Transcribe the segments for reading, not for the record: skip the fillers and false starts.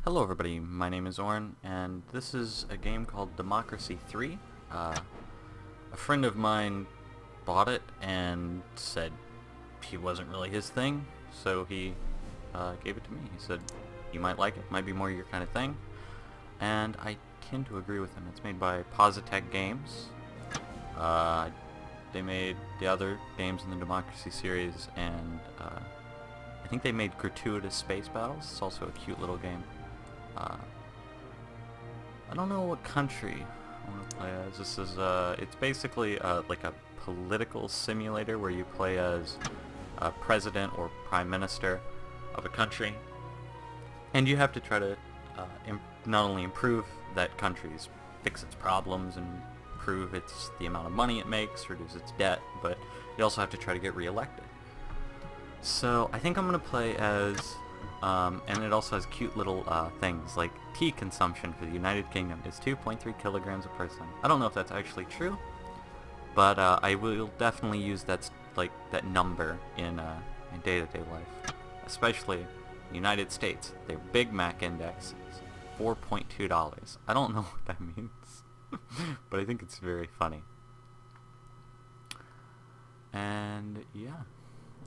Hello everybody, my name is Oren, and this is a game called Democracy 3. A friend of mine bought it and said he wasn't really his thing, so he gave it to me. He said, you might like it, might be more your kind of thing, and I tend to agree with him. It's made by Positech Games. They made the other games in the Democracy series, and I think they made Gratuitous Space Battles. It's also a cute little game. I don't know what country I want to play as. This is, it's basically like a political simulator where you play as a president or prime minister of a country, and you have to try to not only improve that country's, fix its problems and improve the amount of money it makes, reduce its debt, but you also have to try to get re-elected. So I think I'm going to play as and it also has cute little things like tea consumption for the United Kingdom is 2.3 kilograms a person. I don't know if that's actually true, but I will definitely use that number in day-to-day life, especially the United States. Their Big Mac index is $4.2. I don't know what that means, but I think it's very funny. And yeah,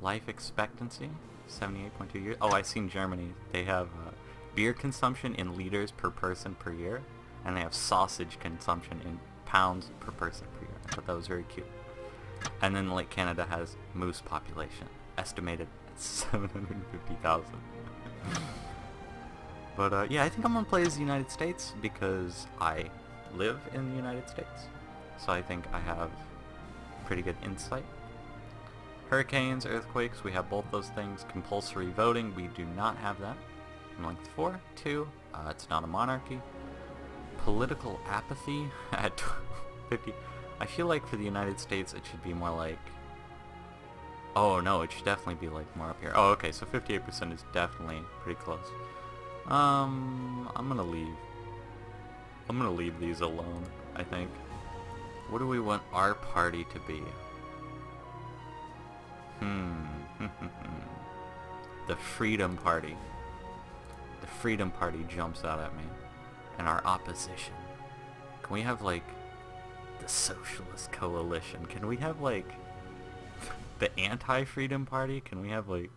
life expectancy 78.2 years. Oh, I seen Germany. They have beer consumption in liters per person per year, and they have sausage consumption in pounds per person per year. I thought that was very cute. And then, like, Canada has moose population estimated at 750,000. But yeah, I think I'm gonna play as the United States because I live in the United States, so I think I have pretty good insight. Hurricanes, earthquakes, we have both those things. Compulsory voting, we do not have that. In length 4, 2, it's not a monarchy. Political apathy at 50. I feel like for the United States it should be more like... Oh no, it should definitely be like more up here. Oh, okay, so 58% is definitely pretty close. I'm gonna leave. I'm gonna leave these alone, I think. What do we want our party to be? The Freedom Party. The Freedom Party jumps out at me. And our opposition. Can we have, like, the Socialist Coalition? Can we have, like, the Anti-Freedom Party? Can we have, like,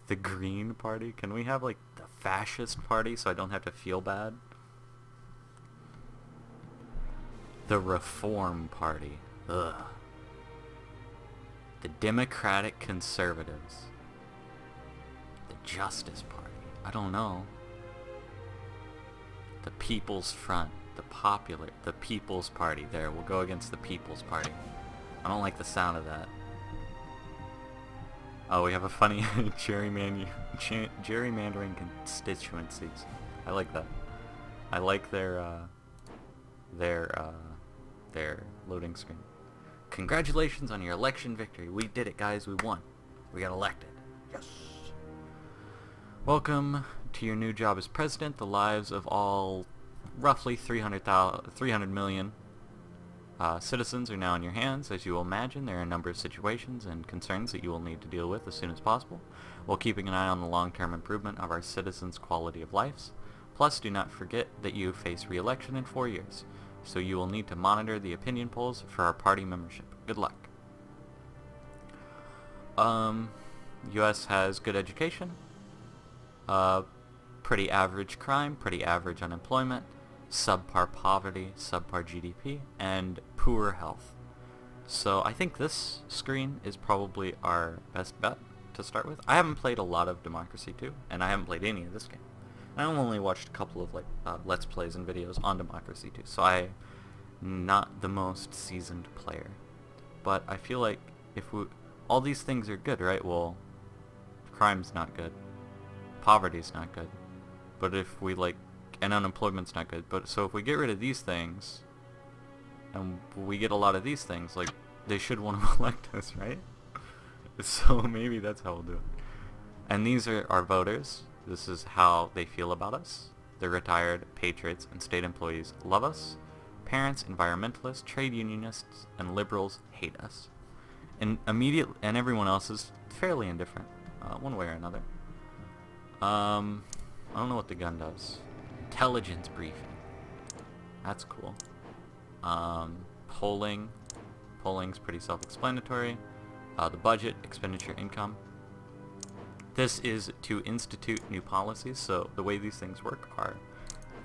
the Green Party? Can we have, like, the Fascist Party so I don't have to feel bad? The Reform Party. Ugh. The Democratic Conservatives. The Justice Party. I don't know. The People's Front. The People's Party. There, we'll go against the People's Party. I don't like the sound of that. Oh, we have a funny gerrymandering constituencies. I like that. I like their loading screen. Congratulations on your election victory. We did it, guys. We won. We got elected. Yes. Welcome to your new job as president. The lives of all roughly 300 million citizens are now in your hands. As you will imagine, there are a number of situations and concerns that you will need to deal with as soon as possible, while keeping an eye on the long-term improvement of our citizens' quality of lives. Plus, do not forget that you face re-election in 4 years. So you will need to monitor the opinion polls for our party membership. Good luck. U.S. has good education, pretty average crime, pretty average unemployment, subpar poverty, subpar GDP, and poor health. So I think this screen is probably our best bet to start with. I haven't played a lot of Democracy 2, and I haven't played any of this game. I only watched a couple of Let's Plays and videos on Democracy 2, so I'm not the most seasoned player. But I feel like if all these things are good, right? Well, crime's not good, poverty's not good, but if we and unemployment's not good. But so if we get rid of these things, and we get a lot of these things, like, they should want to elect us, right? So maybe that's how we'll do it. And these are our voters. This is how they feel about us. The retired, patriots, and state employees love us. Parents, environmentalists, trade unionists, and liberals hate us. And everyone else is fairly indifferent, one way or another. I don't know what the gun does. Intelligence briefing. That's cool. Polling. Polling's pretty self-explanatory. The budget, expenditure, income. This is to institute new policies. So the way these things work are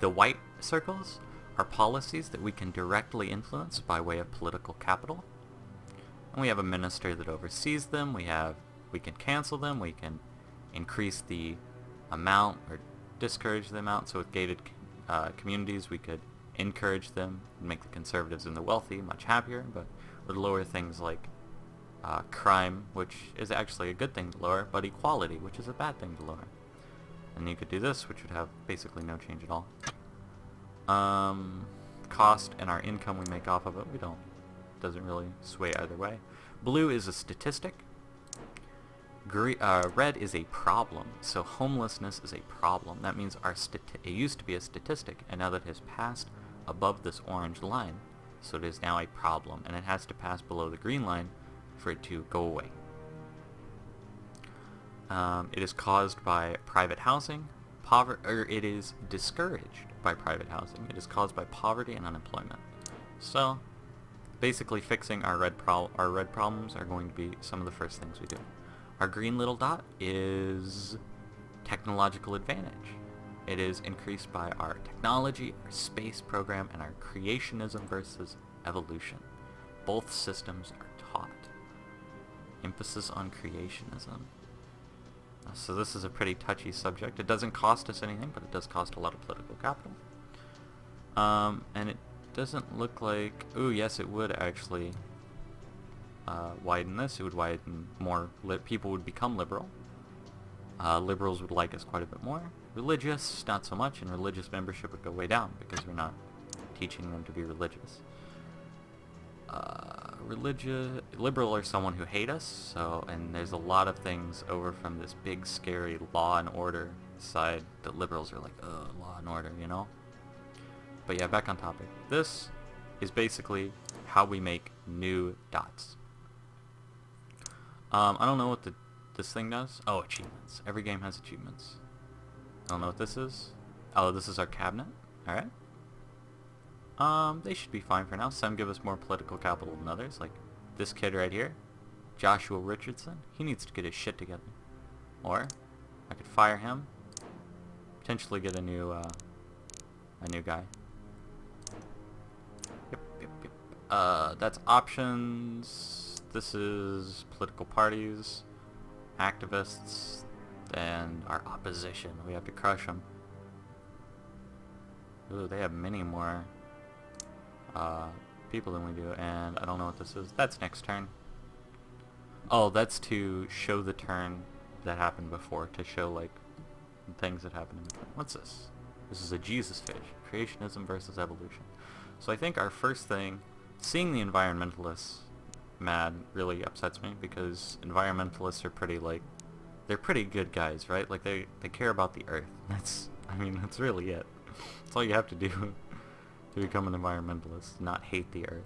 the white circles are policies that we can directly influence by way of political capital. And we have a minister that oversees them. We can cancel them. We can increase the amount or discourage the amount. So with gated communities, we could encourage them and make the conservatives and the wealthy much happier, but would lower things like crime, which is actually a good thing to lower, but equality, which is a bad thing to lower. And you could do this, which would have basically no change at all. Cost and our income we make off of it, doesn't really sway either way. Blue is a statistic. Red is a problem. So homelessness is a problem. That means it used to be a statistic, and now that it has passed above this orange line, so it is now a problem, and it has to pass below the green line for it to go away. It is caused by private housing, it is discouraged by private housing. It is caused by poverty and unemployment. So, basically fixing our red problems are going to be some of the first things we do. Our green little dot is technological advantage. It is increased by our technology, our space program, and our creationism versus evolution. Both systems are taught. Emphasis on creationism. So this is a pretty touchy subject. It doesn't cost us anything, but it does cost a lot of political capital. And it doesn't look like... Ooh, yes, it would actually widen this. It would widen more... people would become liberal. Liberals would like us quite a bit more. Religious, not so much, and religious membership would go way down because we're not teaching them to be religious. Liberal are someone who hate us, and there's a lot of things over from this big scary law and order side that liberals are like, law and order, you know? But yeah, back on topic. This is basically how we make new dots. I don't know what this thing does. Oh, achievements. Every game has achievements. I don't know what this is. Oh, this is our cabinet. Alright. They should be fine for now. Some give us more political capital than others, like this kid right here, Joshua Richardson. He needs to get his shit together. Or I could fire him, potentially get a new guy. Yep. That's options. This is political parties, activists, and our opposition. We have to crush them. Ooh, they have many more people than we do, and I don't know what this is. That's next turn. Oh, that's to show the turn that happened before, to show like things that happened in between. What's this? This is a Jesus fish. Creationism versus evolution. So I think our first thing, seeing the environmentalists mad really upsets me, because environmentalists are pretty like, they're pretty good guys, right? Like they care about the earth. That's really it. That's all you have to do to become an environmentalist, not hate the earth.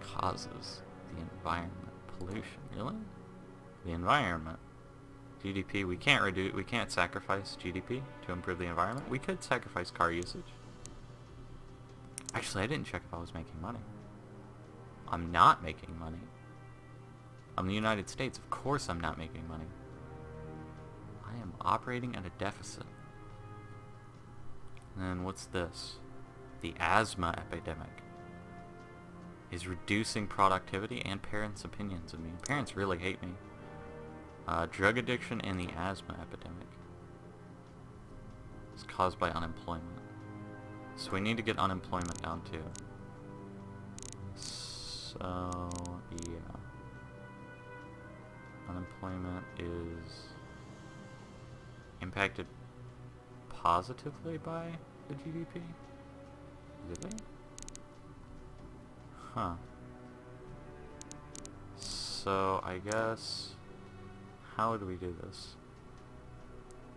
Causes the environment. Pollution, really? The environment. GDP, we can't sacrifice GDP to improve the environment. We could sacrifice car usage. Actually, I didn't check if I was making money. I'm not making money. I'm the United States. Of course I'm not making money. I am operating at a deficit. And then what's this? The asthma epidemic is reducing productivity and parents' opinions of me. Parents really hate me. Drug addiction and the asthma epidemic is caused by unemployment. So we need to get unemployment down too. So, yeah. Unemployment is impacted positively by the GDP? Really? Huh. So, I guess... how would we do this?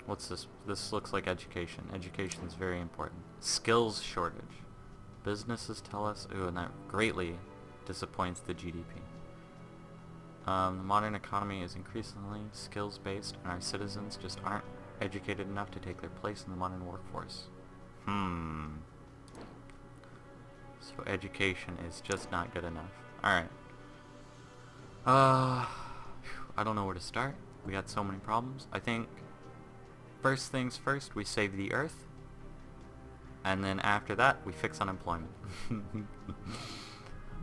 What's this? This looks like education. Education is very important. Skills shortage. Businesses tell us... ooh, and that greatly disappoints the GDP. The modern economy is increasingly skills-based, and our citizens just aren't educated enough to take their place in the modern workforce. So education is just not good enough. Alright. I don't know where to start. We got so many problems. I think first things first, we save the earth. And then after that, we fix unemployment.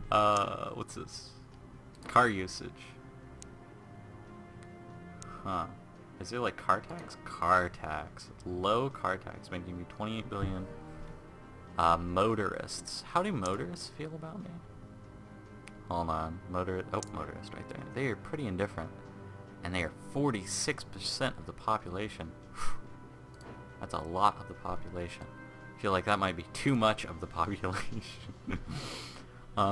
What's this? Car usage. Huh. Is there like car tax? Car tax. Low car tax, making me 28 billion. Motorists. How do motorists feel about me? Hold on. Motorist right there. They are pretty indifferent. And they are 46% of the population. That's a lot of the population. I feel like that might be too much of the population.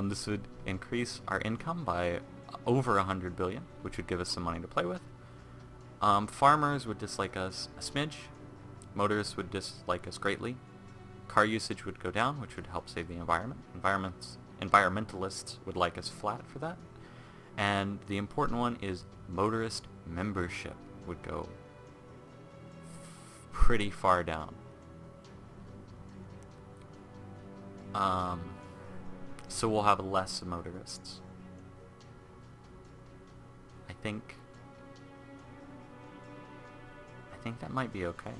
This would increase our income by over 100 billion, which would give us some money to play with. Farmers would dislike us a smidge. Motorists would dislike us greatly. Car usage would go down, which would help save the environment. Environmentalists would like us flat for that. And the important one is motorist membership would go pretty far down. So we'll have less motorists. I think that might be okay.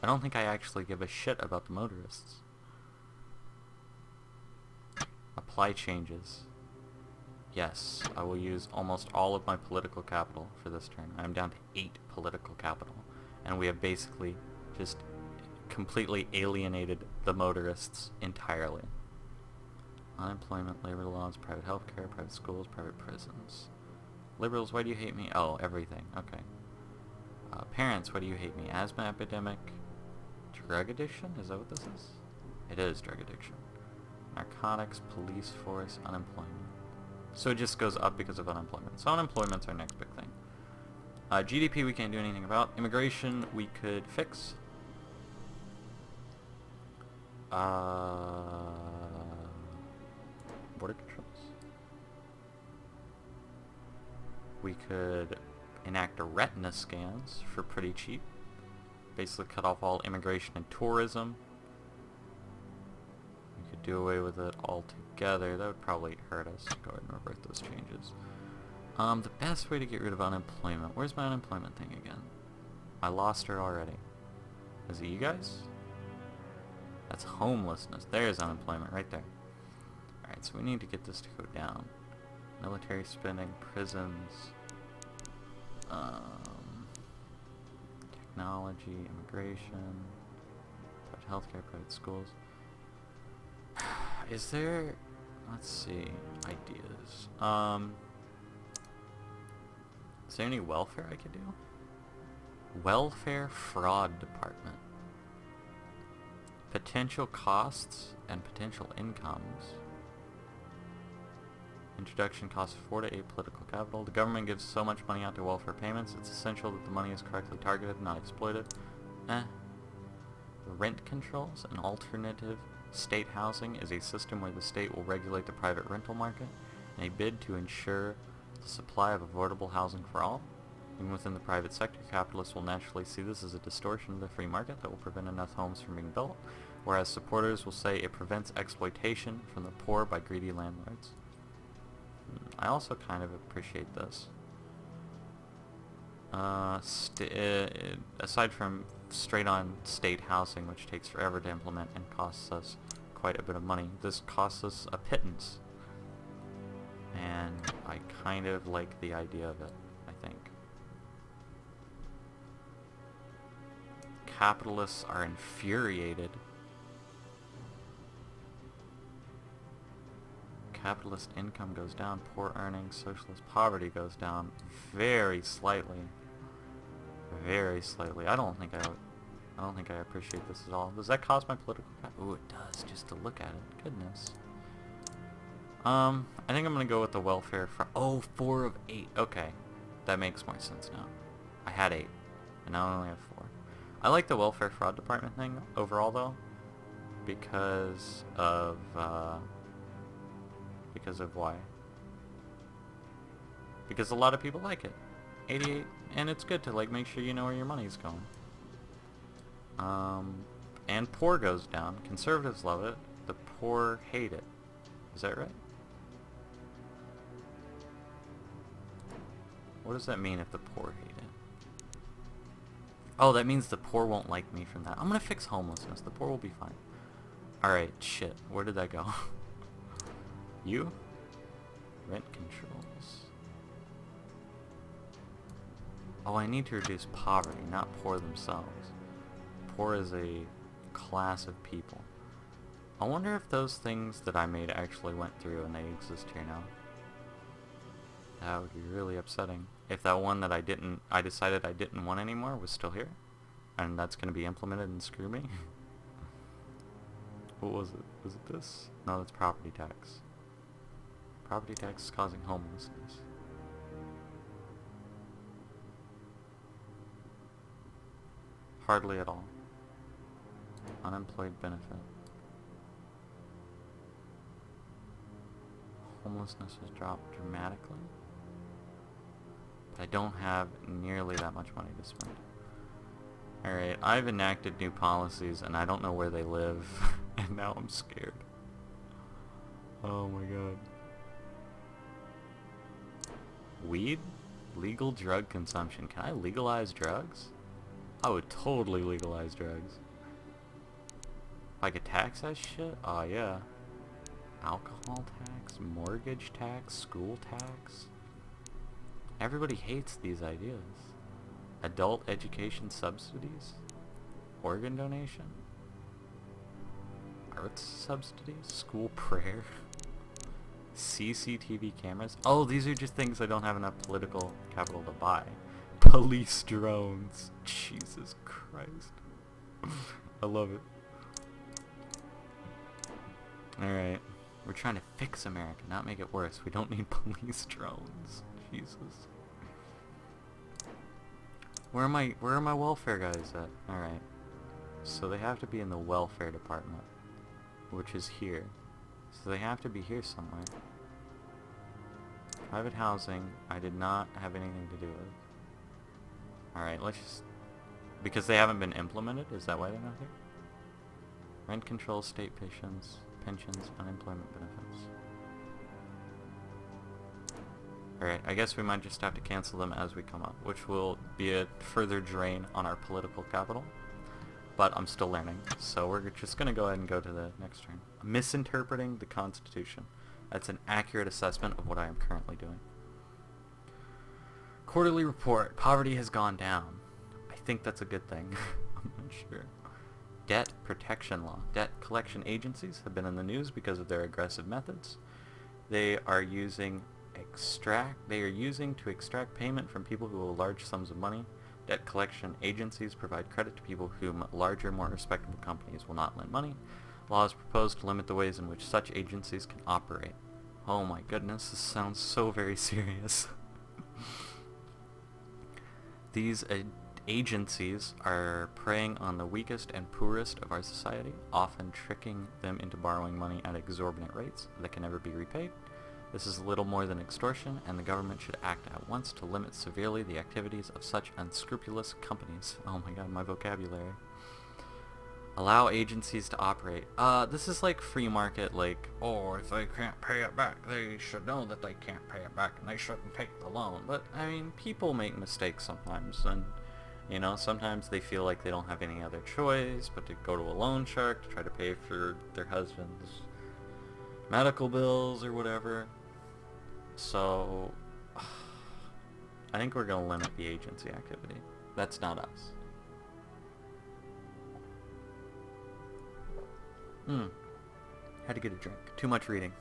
I don't think I actually give a shit about the motorists. Apply changes. Yes, I will use almost all of my political capital for this turn. I'm down to 8 political capital. And we have basically just completely alienated the motorists entirely. Unemployment, labor laws, private healthcare, private schools, private prisons. Liberals, why do you hate me? Oh, everything. Okay. Parents, why do you hate me? Asthma epidemic. Drug addiction? Is that what this is? It is drug addiction. Narcotics, police force, unemployment. So it just goes up because of unemployment. So unemployment's our next big thing. GDP we can't do anything about. Immigration we could fix. Border controls. We could enact a retina scans for pretty cheap. Basically cut off all immigration and tourism. We could do away with it altogether. That would probably hurt us. Go ahead and revert those changes. The best way to get rid of unemployment. Where's my unemployment thing again? I lost her already. Is it you guys? That's homelessness. There's unemployment right there. Alright, so we need to get this to go down. Military spending, prisons, technology, immigration, private healthcare, private schools. Is there, let's see, ideas. Is there any welfare I could do? Welfare fraud department. Potential costs and potential incomes. Introduction costs 4 to 8 political capital. The government gives so much money out to welfare payments, it's essential that the money is correctly targeted, not exploited. Rent controls. An alternative state housing is a system where the state will regulate the private rental market in a bid to ensure the supply of affordable housing for all. Even within the private sector, capitalists will naturally see this as a distortion of the free market that will prevent enough homes from being built, whereas supporters will say it prevents exploitation from the poor by greedy landlords. I also kind of appreciate this. Aside from straight-on state housing, which takes forever to implement and costs us quite a bit of money, this costs us a pittance. And I kind of like the idea of it, I think. Capitalists are infuriated. Capitalist income goes down, poor earnings, socialist poverty goes down very slightly. Very slightly. I don't think I appreciate this at all. Does that cause my political Ooh, it does, just to look at it. Goodness. I think I'm gonna go with the welfare oh, 4 of 8. Okay. That makes more sense now. I had 8, and now I only have 4. I like the welfare fraud department thing overall though, because of why? Because a lot of people like it. 88, and it's good to like make sure you know where your money's going. And poor goes down. Conservatives love it. The poor hate it. Is that right? What does that mean if the poor hate it? Oh, that means the poor won't like me from that. I'm gonna fix homelessness. The poor will be fine. Alright, shit. Where did that go? You? Rent controls. Oh, I need to reduce poverty, not poor themselves. Poor is a class of people. I wonder if those things that I made actually went through and they exist here now. That would be really upsetting. If that one that I decided I didn't want anymore was still here, and that's going to be implemented and screw me. What was it? Was it this? No, that's property tax. Property tax is causing homelessness. Hardly at all. Unemployed benefit. Homelessness has dropped dramatically. But I don't have nearly that much money to spend. Alright, I've enacted new policies and I don't know where they live. And now I'm scared. Oh my god. Weed? Legal drug consumption. Can I legalize drugs? I would totally legalize drugs. If I could tax that shit? Oh yeah. Alcohol tax, mortgage tax, school tax. Everybody hates these ideas. Adult education subsidies? Organ donation? Arts subsidies? School prayer? CCTV cameras? Oh, these are just things I don't have enough political capital to buy. Police drones. Jesus Christ. I love it. Alright. We're trying to fix America, not make it worse. We don't need police drones. Jesus. Where are my welfare guys at? Alright. So they have to be in the welfare department, which is here. So they have to be here somewhere. Private housing, I did not have anything to do with. Alright, let's just... Because they haven't been implemented? Is that why they're not here? Rent control, state pensions, unemployment benefits. Alright, I guess we might just have to cancel them as we come up, which will be a further drain on our political capital. But I'm still learning, so we're just going to go ahead and go to the next turn. Misinterpreting the Constitution. That's an accurate assessment of what I am currently doing. Quarterly report. Poverty has gone down. I think that's a good thing. I'm not sure. Debt protection law. Debt collection agencies have been in the news because of their aggressive methods. They are using to extract payment from people who owe large sums of money. Debt collection agencies provide credit to people whom larger, more respectable companies will not lend money. Law is proposed to limit the ways in which such agencies can operate. Oh my goodness, this sounds so very serious. These agencies are preying on the weakest and poorest of our society, often tricking them into borrowing money at exorbitant rates that can never be repaid. This is little more than extortion, and the government should act at once to limit severely the activities of such unscrupulous companies. Oh my god, my vocabulary. Allow agencies to operate. This is like free market, like, oh, if they can't pay it back, they should know that they can't pay it back, and they shouldn't take the loan. But, I mean, people make mistakes sometimes, and, you know, sometimes they feel like they don't have any other choice but to go to a loan shark to try to pay for their husband's medical bills or whatever. So, I think we're going to limit the agency activity. That's not us. Had to get a drink. Too much reading.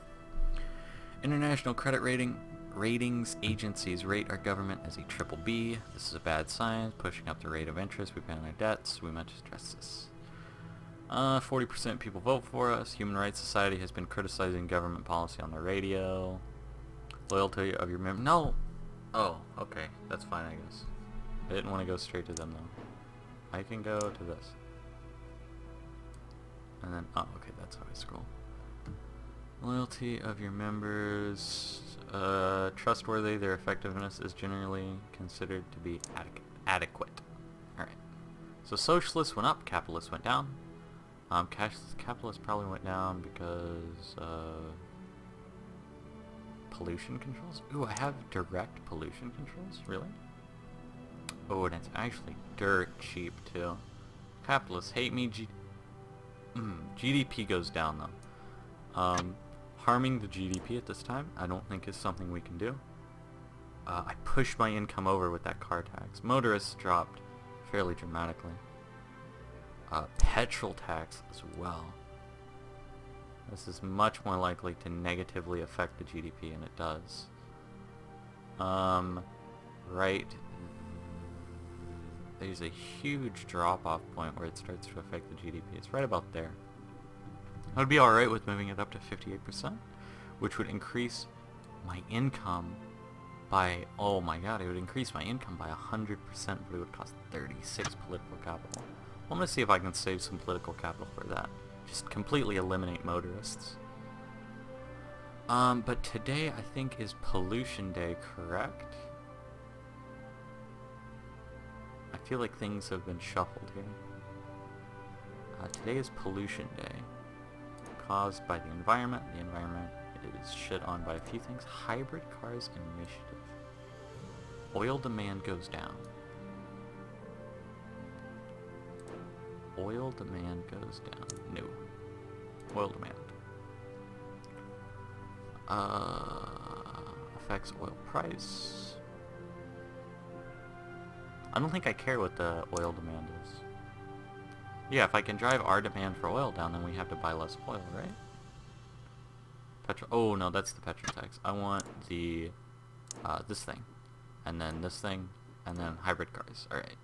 International credit ratings agencies rate our government as a triple B. This is a bad sign, pushing up the rate of interest we pay on our debts. We must address this. 40% people vote for us. Human Rights Society has been criticizing government policy on the radio. Loyalty of your No! Oh, okay. That's fine, I guess. I didn't want to go straight to them, though. I can go to this. And then, oh, okay, that's how I scroll. Loyalty of your members. Trustworthy. Their effectiveness is generally considered to be adequate. Alright. So socialists went up, capitalists went down. Capitalists probably went down because pollution controls. Ooh, I have direct pollution controls? Really? Oh, and it's actually dirt cheap too. Capitalists hate me. GDP goes down though. Harming the GDP at this time, I don't think is something we can do. I pushed my income over with that car tax. Motorists dropped fairly dramatically. Petrol tax as well. This is much more likely to negatively affect the GDP, and it does. Right. There's a huge drop-off point where it starts to affect the GDP. It's right about there. I would be alright with moving it up to 58%, which would increase my income by, oh my god, it would increase my income by 100%, but it would cost 36 political capital. I'm going to see if I can save some political capital for that. Just completely eliminate motorists. But today I think is Pollution Day, correct? I feel like things have been shuffled here. Today is Pollution Day. Caused by the environment. The environment is shit on by a few things. Hybrid cars initiative. Oil demand goes down. Oil demand goes down. No. Oil demand. Affects oil price. I don't think I care what the oil demand is. Yeah, if I can drive our demand for oil down, then we have to buy less oil, right? Petrol. Oh no, that's the petrol tax. I want the this thing, and then this thing, and then hybrid cars. All right.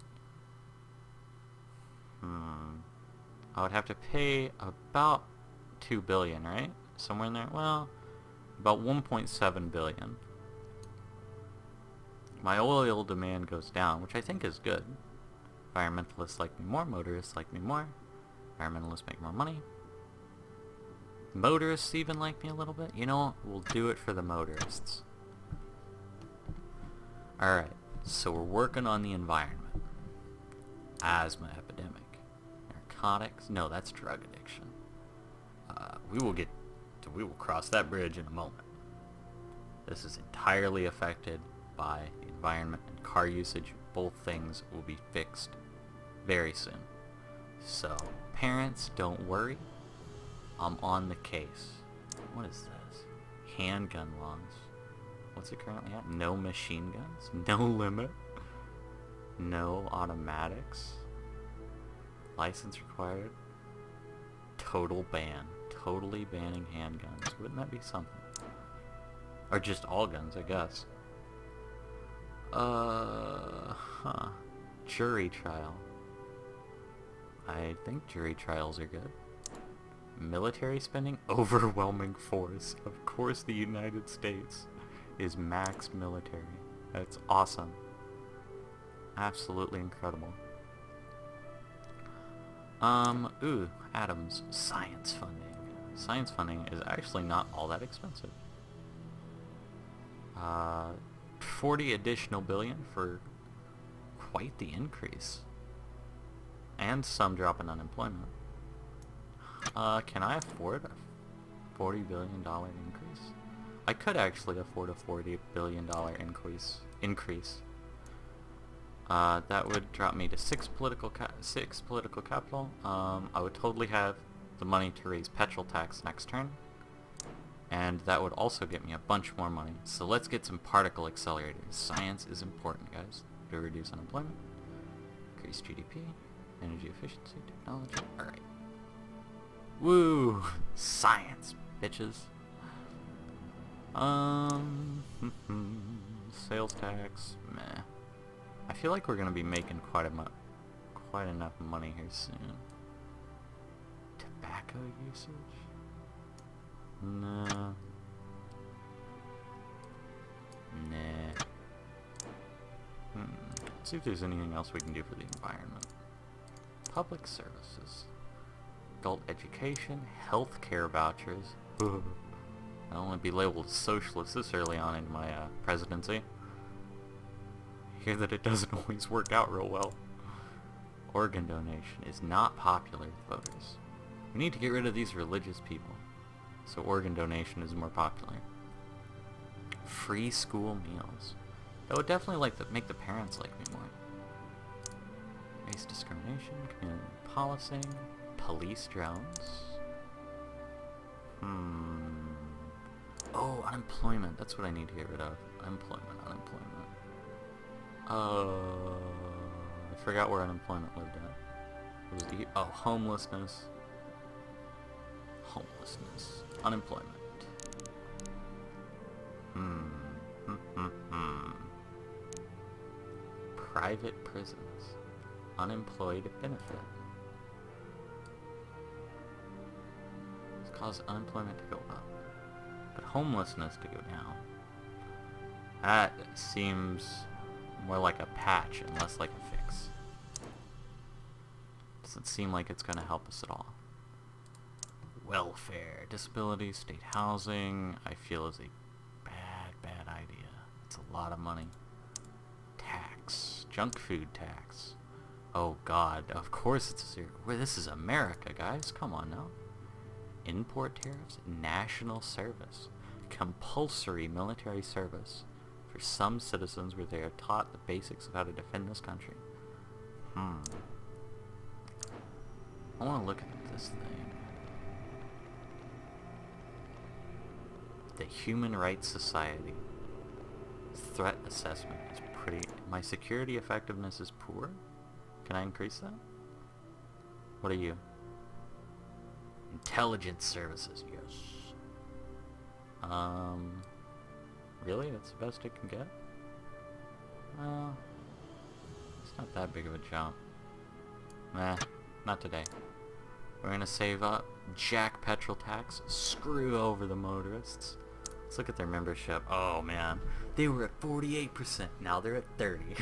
I would have to pay about 2 billion, right? Somewhere in there. Well, about 1.7 billion. My oil demand goes down, which I think is good. Environmentalists like me more, motorists like me more. Environmentalists make more money. Motorists even like me a little bit. You know, we'll do it for the motorists. Alright, so we're working on the environment. Asthma epidemic. Narcotics. No, that's drug addiction. We will cross that bridge in a moment. This is entirely affected by the environment and car usage. Both things will be fixed very soon. So, parents, don't worry. I'm on the case. What is this? Handgun laws. What's it currently at? No machine guns? No limit? No automatics? License required? Total ban. Totally banning handguns. Wouldn't that be something? Or just all guns, I guess. Jury trial. I think jury trials are good. Military spending? Overwhelming force. Of course the United States is max military. That's awesome. Absolutely incredible. Ooh, atoms. Science funding. Science funding is actually not all that expensive. 40 additional billion for quite the increase. And some drop in unemployment. Can I afford a $40 billion increase? I could actually afford a $40 billion increase. That would drop me to 6 political capital. I would totally have the money to raise petrol tax next turn. And that would also get me a bunch more money. So let's get some particle accelerators. Science is important, guys. To reduce unemployment, increase GDP, energy efficiency, technology. Alright. Woo! Science, bitches. Sales tax, meh. I feel like we're gonna be making quite enough money here soon. Tobacco usage? No. Nah. Let's see if there's anything else we can do for the environment. Public services. Adult education, healthcare vouchers. I don't want to be labeled a socialist this early on in my presidency. I hear that it doesn't always work out real well. Organ donation is not popular with voters. We need to get rid of these religious people. So organ donation is more popular. Free school meals. That would definitely make the parents like me more. Race discrimination, community policing, police drones. Oh, unemployment. That's what I need to get rid of. Unemployment. I forgot where unemployment lived at. It was homelessness. Unemployment. Private prisons. Unemployed benefit. It's caused unemployment to go up, but homelessness to go down. That seems more like a patch and less like a fix. Doesn't seem like it's going to help us at all. Welfare, disability, state housing, I feel is a bad idea. It's a lot of money. Tax, junk food tax. Oh god, of course it's zero. This is America, guys. Come on now. Import tariffs, national service, compulsory military service for some citizens where they are taught the basics of how to defend this country. I want to look at this thing. The Human Rights Society. Threat assessment is pretty... My security effectiveness is poor? Can I increase that? What are you? Intelligence services, yes. Really? That's the best it can get? Well, it's not that big of a jump. Nah, not today. We're gonna save up, jack petrol tax, screw over the motorists. Let's look at their membership. Oh man, they were at 48%, now they're at 30.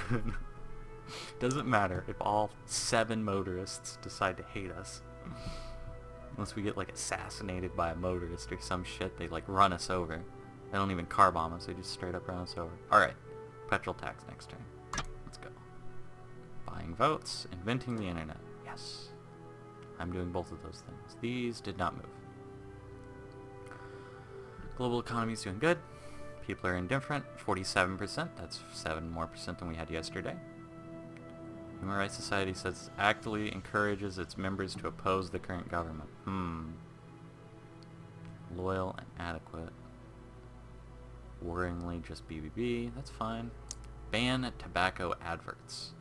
Doesn't matter if all 7 motorists decide to hate us. Unless we get like assassinated by a motorist or some shit, they like run us over. They don't even car bomb us, they just straight up run us over. Alright, petrol tax next turn. Let's go. Buying votes, inventing the internet. Yes. I'm doing both of those things. These did not move. Global economy is doing good. People are indifferent. 47%. That's 7% more than we had yesterday. Human Rights Society says actively encourages its members to oppose the current government. Loyal and adequate. Worryingly just BBB. That's fine. Ban tobacco adverts.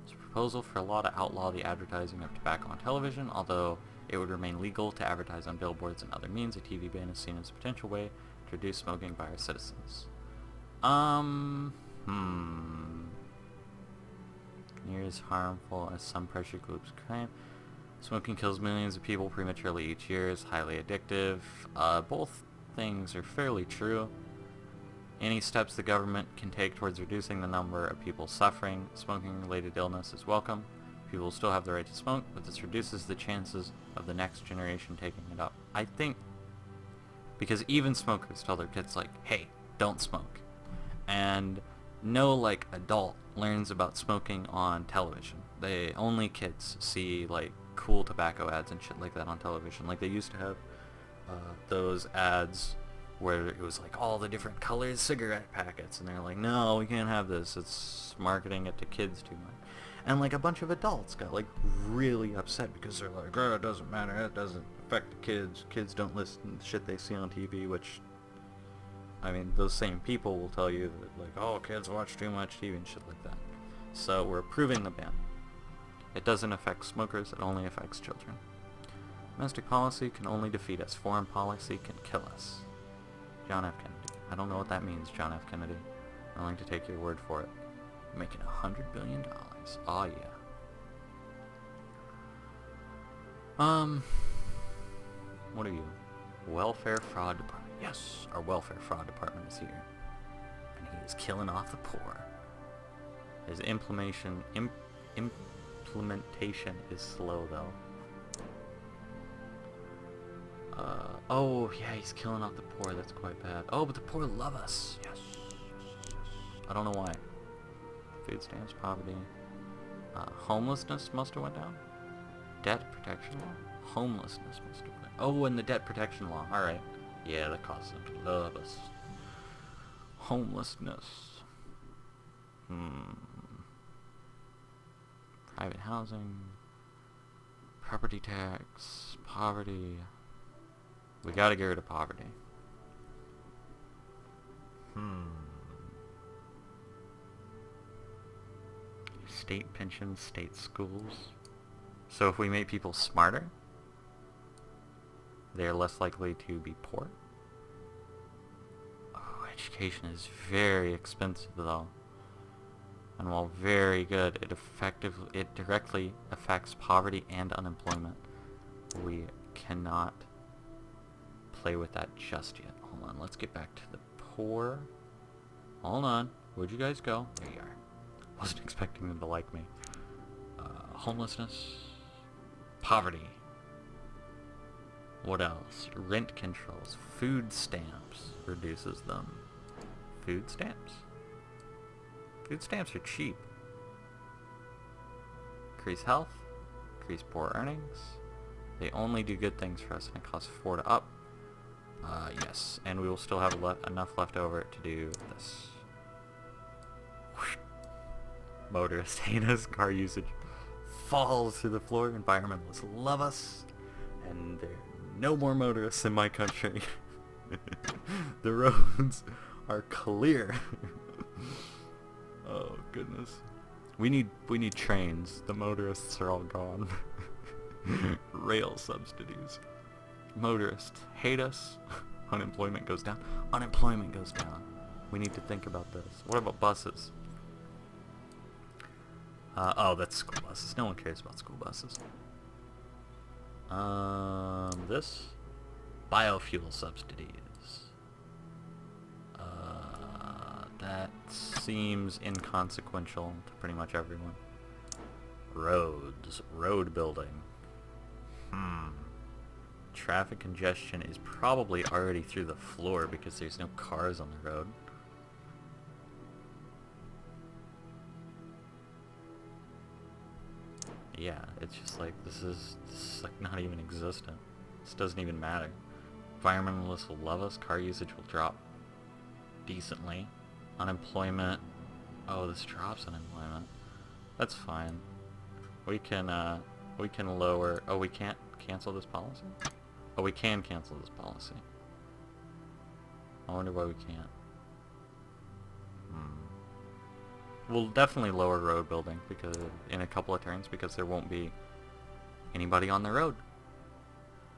There's a proposal for a law to outlaw the advertising of tobacco on television, although it would remain legal to advertise on billboards and other means. A TV ban is seen as a potential way to reduce smoking by our citizens. Near as harmful as some pressure groups claim. Smoking kills millions of people prematurely each year, is highly addictive. Both things are fairly true. Any steps the government can take towards reducing the number of people suffering smoking-related illness is welcome. People still have the right to smoke, but this reduces the chances of the next generation taking it up. I think because even smokers tell their kids like, hey, don't smoke. And no like adult learns about smoking on television. Only kids see like cool tobacco ads and shit like that on television. Like they used to have those ads where it was like all the different colored cigarette packets, and they're like, no, we can't have this, it's marketing it to kids too much. And like a bunch of adults got like really upset because they're like, oh, it doesn't matter, it doesn't affect the kids don't listen to shit they see on TV, which, I mean, those same people will tell you that like, oh, kids watch too much TV and shit like that. So we're approving the ban. It doesn't affect smokers, it only affects children. Domestic policy can only defeat us, foreign policy can kill us. John F. Kennedy. I don't know what that means, John F. Kennedy. I'm willing to take your word for it. You're making $100 billion. Oh yeah. What are you? Welfare Fraud Department. Yes, our Welfare Fraud Department is here. And he is killing off the poor. His implementation is slow though. Oh, yeah, he's killing off the poor. That's quite bad. Oh, but the poor love us. Yes. I don't know why. Food stamps, poverty. Homelessness must have went down. Debt protection law. Homelessness must have went. Oh, and the debt protection law. All right. Yeah, that causes them to love us. Homelessness. Private housing. Property tax. Poverty. We gotta get rid of poverty. State pensions, state schools. So if we make people smarter, they're less likely to be poor. Oh, education is very expensive though. And while very good, it directly affects poverty and unemployment. We cannot play with that just yet. Hold on, let's get back to the poor. Hold on, where'd you guys go? There you are. Wasn't expecting them to like me. Homelessness. Poverty. What else? Rent controls. Food stamps. Reduces them. Food stamps? Food stamps are cheap. Increase health. Increase poor earnings. They only do good things for us and it costs 4 to up. Yes. And we will still have enough left over to do this. Motorists hate us. Car usage falls to the floor. Environmentalists love us. And there are no more motorists in my country. The roads are clear. Oh goodness. We need trains. The motorists are all gone. Rail subsidies. Motorists hate us. Unemployment goes down. Unemployment goes down. We need to think about this. What about buses? Oh, that's school buses. No one cares about school buses. This? Biofuel subsidies. That seems inconsequential to pretty much everyone. Roads. Road building. Traffic congestion is probably already through the floor because there's no cars on the road. Yeah, it's just like, this is like not even existent. This doesn't even matter. Environmentalists will love us. Car usage will drop decently. Unemployment. Oh, this drops unemployment. That's fine. We can lower. Oh, we can't cancel this policy? Oh, we can cancel this policy. I wonder why we can't. We'll definitely lower road building because in a couple of turns because there won't be anybody on the road.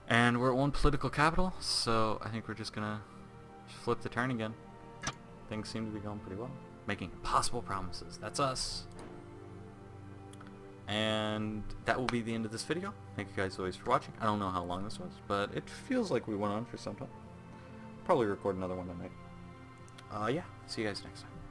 And we're at 1 political capital, so I think we're just gonna flip the turn again. Things seem to be going pretty well. Making impossible promises. That's us. And that will be the end of this video. Thank you guys always for watching. I don't know how long this was, but it feels like we went on for some time. Probably record another one tonight. Yeah, see you guys next time.